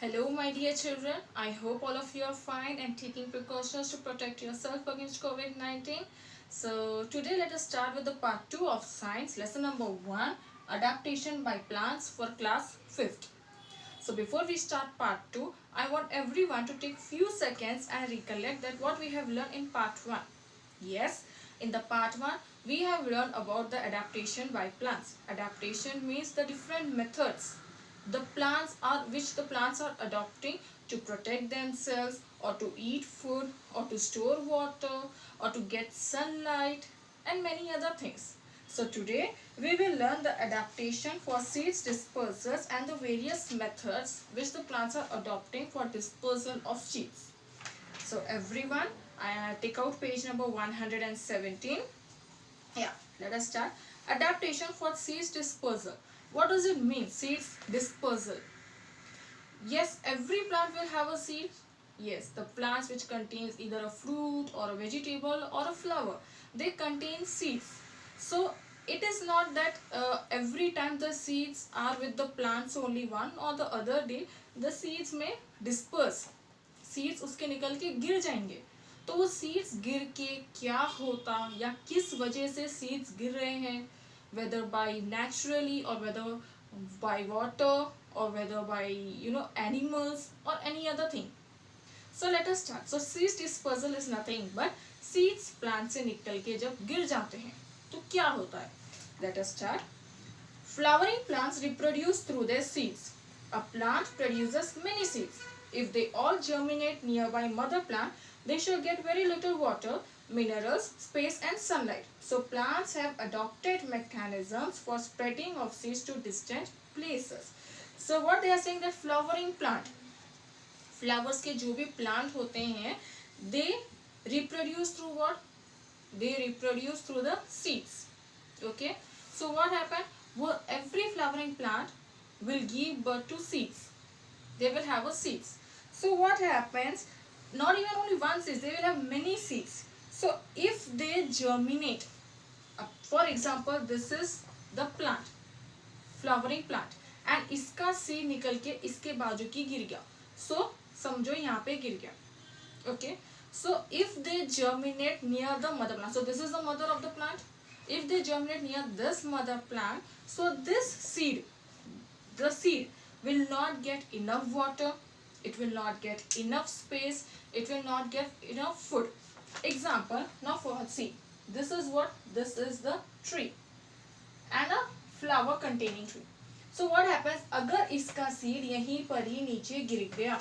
Hello my dear children, I hope all of you are fine and taking precautions to protect yourself against COVID-19. So today let us start with the part 2 of science lesson number 1, adaptation by plants for class 5th. So before we start part 2, I want everyone to take few seconds and recollect that what we have learned in part 1. Yes, in the part 1 we have learned about the adaptation by plants. Adaptation means the different methods which the plants are adopting to protect themselves or to eat food or to store water or to get sunlight and many other things. So today we will learn the adaptation for seeds dispersals and the various methods which the plants are adopting for dispersal of seeds. So everyone, take out page number 117. Yeah, let us start. Adaptation for seeds dispersal. What does it mean, seeds dispersal? Yes, every plant will have a seed. Yes, the plants which contains either a fruit or a vegetable or a flower, they contain seeds. So it is not that every time the seeds are with the plants only, one or the other day the seeds may disperse. Seeds उसके निकल के गिर जाएंगे. तो वो seeds गिर के क्या होता या किस वजह से सीड्स गिर रहे हैं, whether by naturally or whether by water or whether by animals or any other thing. So let us start. So seeds dispersal is nothing but seeds plant से निकल के जब गिर जाते हैं तो क्या होता है. Let us start. Flowering plants reproduce through their seeds. A plant produces many seeds. If they all germinate nearby mother plant, they shall get very little water, minerals, space and sunlight. So plants have adopted mechanisms for spreading of seeds to distant places. So what they are saying that flowering plant, flowers के जो भी plant होते हैं, they reproduce through what? They reproduce through the seeds. Okay. So what happened? Well, every flowering plant will give birth to seeds. They will have a seeds. So what happens? Not even only one seeds, they will have many seeds. So if they germinate, for example, this is the plant, flowering plant, and इसका seed निकल के इसके बाजू की गिर गया. So समझो यहाँ पे गिर गया. Okay. So if they germinate near the mother plant, so this is the mother of the plant. If they germinate near this mother plant, so this seed, the seed will not get enough water, it will not get enough space, it will not get enough food. Example, now for see, this is what? This is the tree and a flower containing tree. So what happens? अगर इसका seed यहीं पर ही नीचे गिर गया,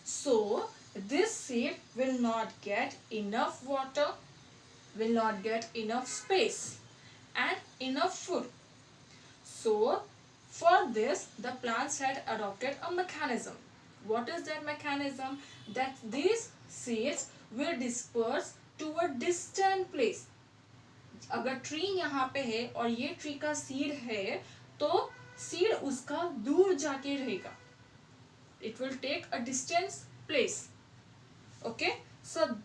so this seed will not get enough water, will not get enough space and enough food. So for this, the plants had adopted a mechanism. What is that mechanism? That these seeds will disperse to a distant place. अगर tree यहाँ पे है और ये tree का seed है, तो seed उसका दूर जाके रहेगा. It will take a distant place. Okay. So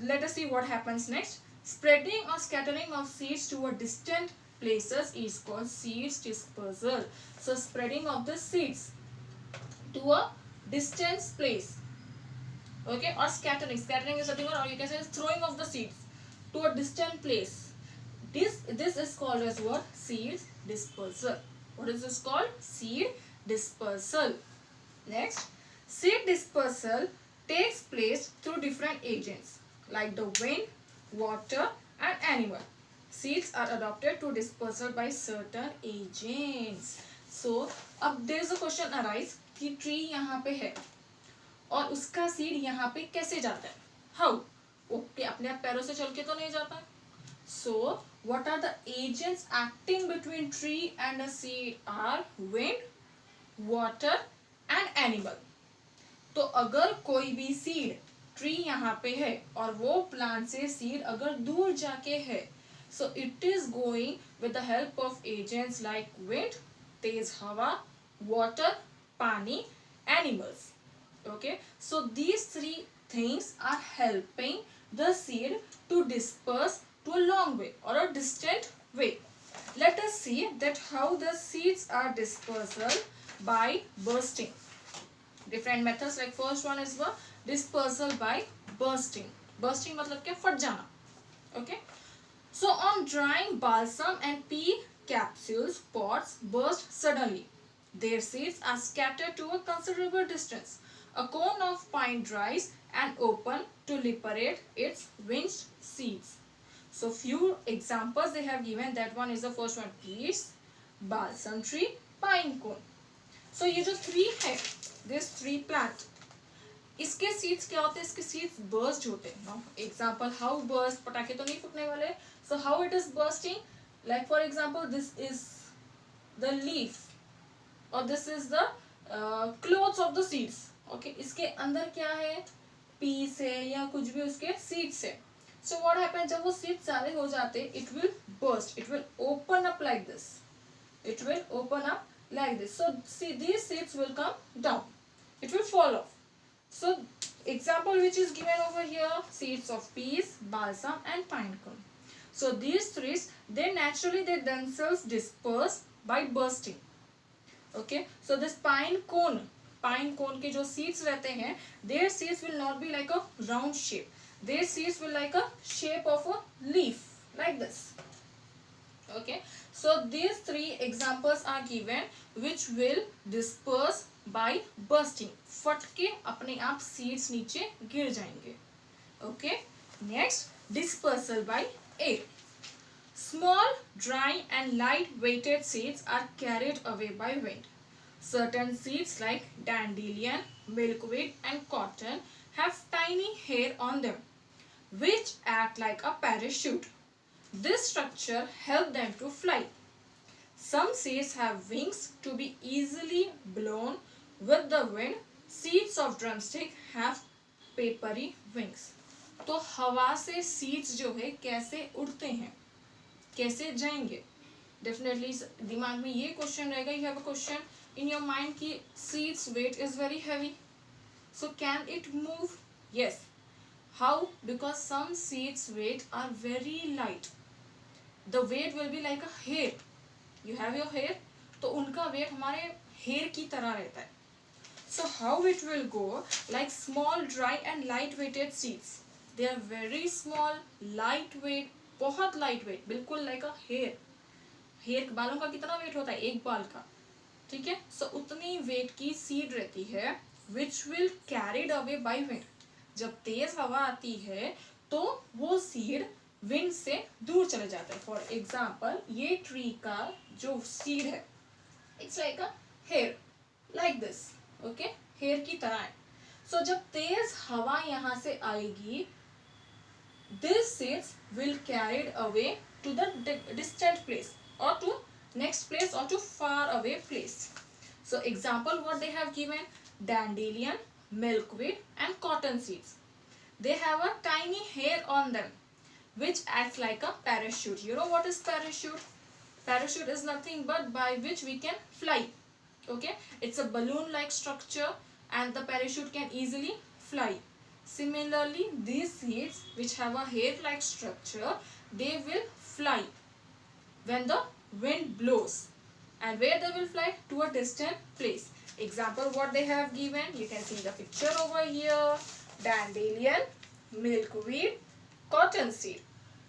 let us see what happens next. Spreading or scattering of seeds to a distant places is called seeds dispersal. So spreading of the seeds to a distant place. Okay, or scattering. Scattering is nothing or you can say throwing of the seeds to a distant place. This is called as what? Seed dispersal. What is this called? Seed dispersal. Next, seed dispersal takes place through different agents like the wind, water and animal. Seeds are adopted to dispersal by certain agents. So अब there is a question arise कि tree यहाँ पे है और उसका seed यहाँ पे कैसे जाता है? How? ओके, अपने आप पैरों से चल के तो नहीं जाता है. So what are the agents acting between tree and a seed are wind, water and animal. तो अगर कोई भी सीड ट्री यहाँ पे है और वो प्लांट से सीड अगर दूर जाके है, so it is going with the help of agents like wind, तेज हवा, water, पानी, animals. Okay, so these three things are helping the seed to disperse to a long way or a distant way. Let us see that how the seeds are dispersal by bursting. Different methods, like first one is the dispersal by bursting. Bursting मतलब क्या, फट जाना. Okay. So on drying, balsam and pea capsules pods burst suddenly. Their seeds are scattered to a considerable distance. A cone of pine dries and open to liberate its winged seeds. So few examples they have given. That one is the first one, peas, balsam tree, pine cone. So ये जो three है, this three plant, इसके seeds क्या होते हैं, इसके seeds burst होते हैं. नो एग्जांपल, हाउ बर्स्ट, पटाखे तो नहीं फूटने वाले. So how it is bursting, like for example this is the leaf और this is the clothes of the seeds. Okay, इसके अंदर क्या है, पीस है या कुछ भी उसके सीड्स है. सो व्हाट हैपन, जब वो सीड्स सारे हो जाते, it will burst, it will open up like this, it will open up like this. So see, these seeds will come down, it will fall off. So example which is given over here, seeds of peas, balsam and pine cone. So these trees, they naturally they themselves disperse by bursting. Okay, so this pine cone के जो seeds रहते हैं, their seeds will not be like a round shape, their seeds will like a shape of a leaf like this. Okay, so these three examples are given which will disperse by bursting. फट के अपने आप seeds नीचे गिर जाएंगे. Okay, next, dispersal by air. Small, dry and light weighted seeds are carried away by wind. Certain seeds like dandelion, milkweed and cotton have tiny hair on them which act like a parachute. This structure helps them to fly. Some seeds have wings to be easily blown with the wind. Seeds of drumstick have papery wings. तो हवा से seeds जो है कैसे उड़ते हैं, कैसे जाएंगे. Definitely दिमाग में ये question रहेगा. You have a question in your mind कि seeds weight is very heavy. So can it move? Yes. How? Because some seeds weight are very light. The weight will be like a hair. You have your hair, तो उनका weight हमारे hair की तरह रहता है. So how it will go, like small, dry and light weighted seeds. They are very small, light weight, बहुत light weight, बिल्कुल like a hair. Hair बालों का कितना weight होता है, एक बाल का, ठीक है. So उतनी weight की seed रहती है which will carried away by wind. जब तेज हवा आती है तो वो seed विंड से दूर चले जाते हैं. फॉर एग्जाम्पल, ये ट्री का जो सीड है, it's like a hair like this. Okay, hair की तरह है. सो जब तेज हवा यहाँ से आएगी, this seeds will carried away to the distant place और टू नेक्स्ट प्लेस और to far away place. So example what they have given, dandelion, milkweed and cotton seeds. They have a tiny hair on them which acts like a parachute. You know what is parachute? Parachute is nothing but by which we can fly. Okay, it's a balloon like structure and the parachute can easily fly. Similarly, these seeds which have a hair like structure, they will fly when the wind blows. And where they will fly? To a distant place. Example what they have given, you can see the picture over here, dandelion, milkweed, cotton seed.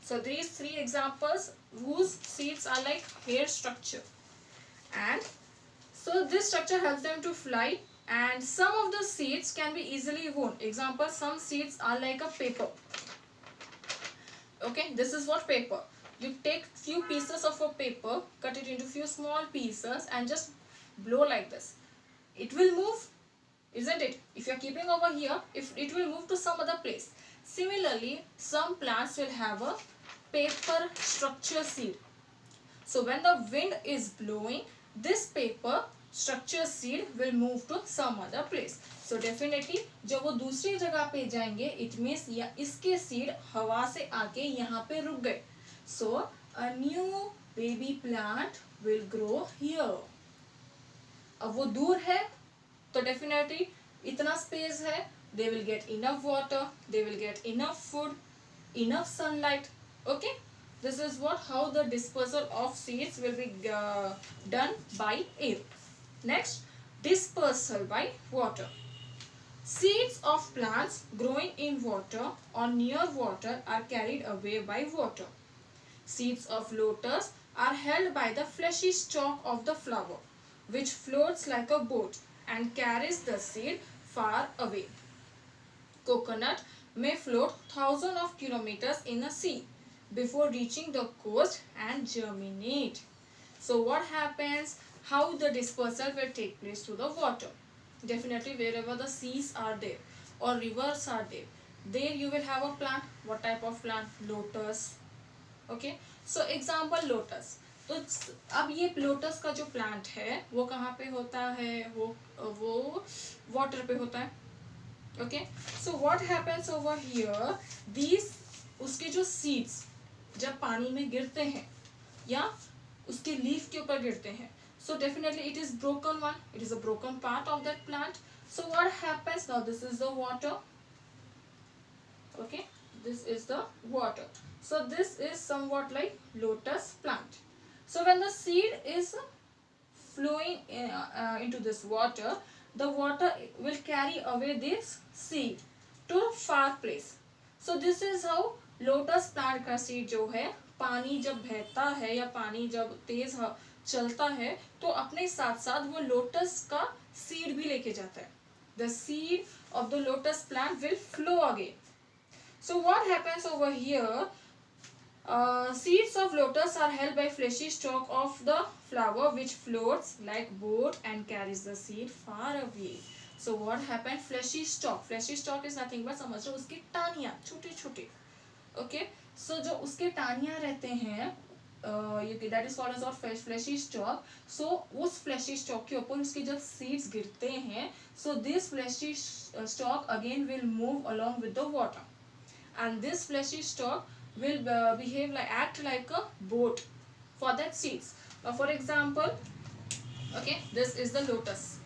So these three examples whose seeds are like hair structure, and so this structure helps them to fly. And some of the seeds can be easily woven. Example, some seeds are like a paper. Okay, this is what paper. You take few pieces of a paper, cut it into few small pieces and just blow like this. It will move, isn't it? If you are keeping over here, if it will move to some other place. Similarly, some plants will have a paper structure seed. So when the wind is blowing, this paper structure seed will move to some other place. So definitely जब वो दूसरी जगह पे जाएंगे, it means या इसके seed हवा से आके यहाँ पे रुक गए. So a new baby plant will grow here. अब वो दूर है तो definitely इतना space है, they will get enough water, they will get enough food, enough sunlight. Okay, this is how the dispersal of seeds will be done by air. Next, dispersal by water. Seeds of plants growing in water or near water are carried away by water. Seeds of lotus are held by the fleshy stalk of the flower, which floats like a boat and carries the seed far away. Coconut may float thousands of kilometers in a sea before reaching the coast and germinate. So what happens? How the dispersal will take place to the water? Definitely wherever the seas are there or rivers are there, there you will have a plant. What type of plant? Lotus. Okay, so example lotus. तो अब ये lotus का जो plant है वो कहाँ पे होता है? वो वाटर पे होता है. Okay, so what happens over here? These उसके जो seeds जब पानी में गिरते हैं या उसके लीफ के ऊपर गिरते हैं, so definitely it is broken one. It is a broken part of that plant. So what happens now? This is the water. Okay, this is the water. So this is somewhat like lotus plant. So when the seed is flowing into this water, the water will carry away this seed to far place. So this is how lotus plant का seed जो है पानी जब बहता है या पानी जब तेज चलता है तो अपने साथ साथ वो लोटस का seed भी लेके जाता है. The seed of the lotus plant will flow again. So what happens over here? Seeds of lotus are held by fleshy stalk of the flower which floats like boat and carries the seed far away. So what happened? Fleshy stalk. Fleshy stalk is nothing but समझ लो उसकी टानियाँ छोटे छोटे. Okay. So जो उसके टानियाँ रहते हैं that is called as our fleshy stalk. So उस fleshy stalk के ऊपर उसके जब seeds गिरते हैं, so this fleshy stalk again will move along with the water, and this fleshy stalk will behave like act like a boat for that seeds. For example, okay, this is the lotus.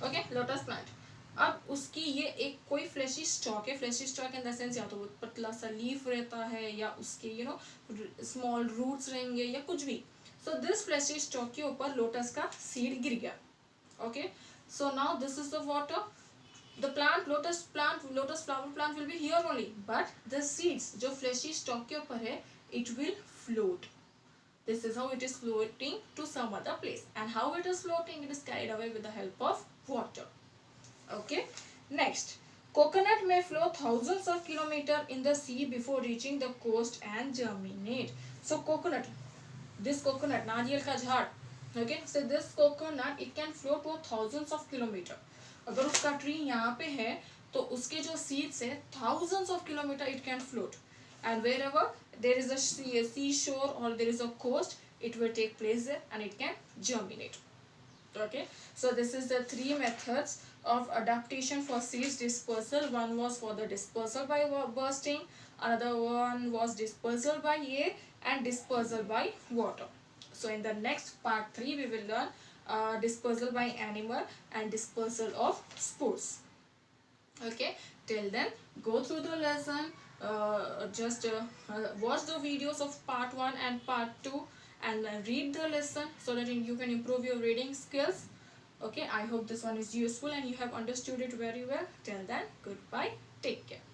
Okay, lotus plant. अब उसकी ये एक कोई fleshy stalk है. Fleshy stalk in the sense या तो पतला सा लीफ रहता है या उसके स्मॉल रूट्स रहेंगे या कुछ भी. सो दिस फ्लैशी स्टॉक के ऊपर लोटस का सीड गिर गया. Okay, so now this is the water. The plant, lotus flower plant will be here only, but the seeds जो fleshy stalk के ऊपर है, it will float. This is how it is floating to some other place. And how it is floating? It is carried away with the help of water. Okay. Next, coconut may flow thousands of kilometers in the sea before reaching the coast and germinate. So coconut, this coconut, नारियल का झाड़. Okay. So this coconut, it can float for thousands of kilometers. अगर उसका tree यहाँ पे है तो उसके जो सीड्स है thousands of kilometers it can float, and wherever there is a sea shore or there is a coast, it will take place there and it can germinate. Okay, so this is the three methods of adaptation for seeds dispersal. One was for the dispersal by bursting, another one was dispersal by air, and dispersal by water. So in the next part 3 we will learn dispersal by animal and dispersal of spores. Okay, till then go through the lesson, just watch the videos of part 1 and part 2 and read the lesson so that you can improve your reading skills. Okay, I hope this one is useful and you have understood it very well. Till then, goodbye, take care.